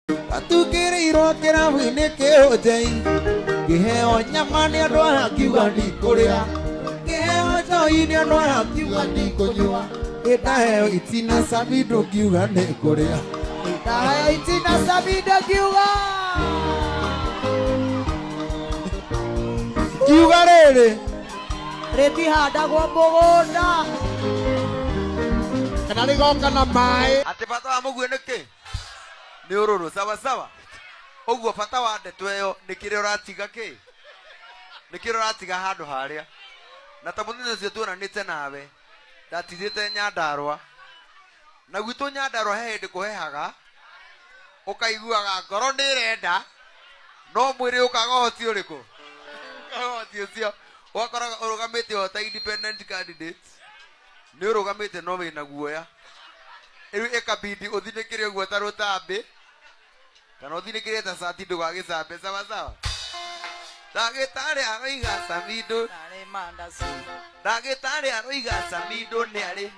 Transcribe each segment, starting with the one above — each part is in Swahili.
Atukĩrĩirwo kĩrabu-inĩ kĩhũnjei kĩheo nyama nĩ andũ aya kiuga ndikũrĩa kĩheo njohi nĩ andũ aya kiuga ndikũnyua ndaheo itina sabido kiuga nĩ kũrĩa ndaheo itina sabido kiuga kiuga rĩrĩ rĩtihandagwo mũgũnda kana rĩgoka na maĩ atĩ bata wa mũguĩ nĩkĩ nĩ ũrũrũ sawa sawa ũguo bata wa ndeto ĩyo nĩ kĩrĩa ũratiga kĩ nĩ kĩrĩa ũratiga handũ harĩa na ta mũthenya ũcio tuonanĩte nawe ndatithĩte Nyandarũa na gwitũ Nyandarũa he hĩndĩ kũhehaga ũkaiguaga ngoro nĩ ĩrenda no mwĩrĩ ũkaga ũhoti ũrĩkũ ũhoti ũcio ũgakoraga ũrũgamĩte o ta independent candidate nĩ ũrũgamĩte no wĩna guoya rĩu ĩkabindi ũthinĩkĩre ũguo ta rũtambĩ kana ũthinĩkĩre ta cati ndũgagĩcambe sawa sawa ndagĩtarĩ aroiga Samido ndagĩtarĩ aroiga Samido nĩ arĩ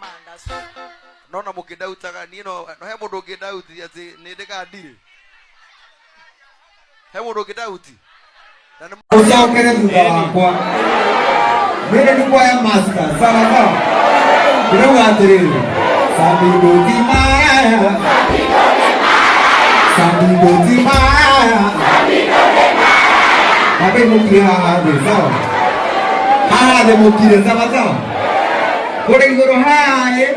nona mũkĩndautaga niĩ no he mũndũ ũngĩndauti atĩ nĩ ndĩkandirĩ he mũndũ ũngĩndauti ũcokere thutha wakwa mĩrĩ nĩ kuoya maska sawa sawa ndĩrauga atĩrĩrĩ Samido ti maya Samido ti maya Abe mukire haha thĩ sawa haha thĩ mukire sawa sawa kũrĩ igũrũ haĩ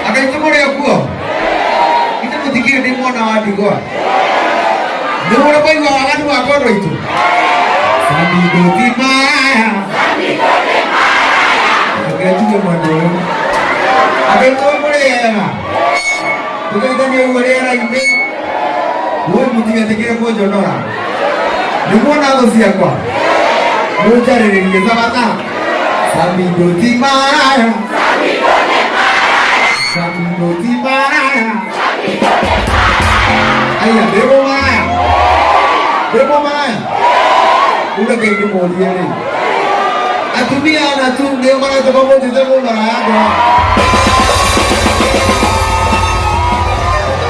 akaitũ kũrĩa kuo itũ mũthikire ndĩ mwana wa ndigwa nĩgũrũ kũigua waganu wa kondũ itũ Samido ti maya aketuke mwena ũyũ akaitũ mũrĩega tũgeithanie ũguo rĩera-inĩ ũyũ mũtigetĩkĩre kũnjonora nĩmuona thũ ciakwa mũnjarĩrĩrie sawa sawa Samido ti maya Samido ti maya aya ndĩmũ maya ũreke ngĩmũrie rĩ atumia ana tu nĩo maratũma mũthiĩte mũmara yakwa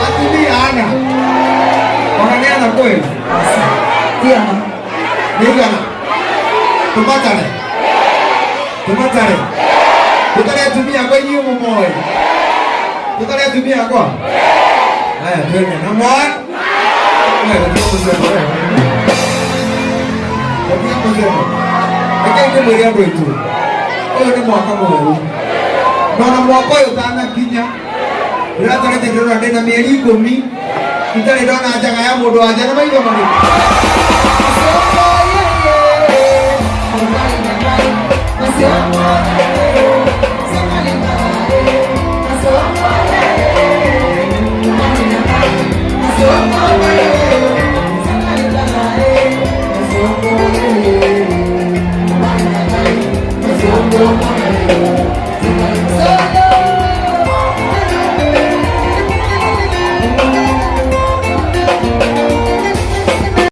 atumia ana ona nĩ ana kweli tiana nĩigana tũmatare tũtare atumia kwa inyuĩ mũmoĩ tũtare atumia kwa aya twene na moĩ Rekei ndĩmwĩre andũ aitũ ũyũ nĩ mwaka mwerũ nona mwaka ũyũ ũtanakinya ndĩratarĩte ndĩrona ndĩna mĩeri 10 itarĩ ndona njaga ya mũndũ wanja na maitho marĩkũ Oh,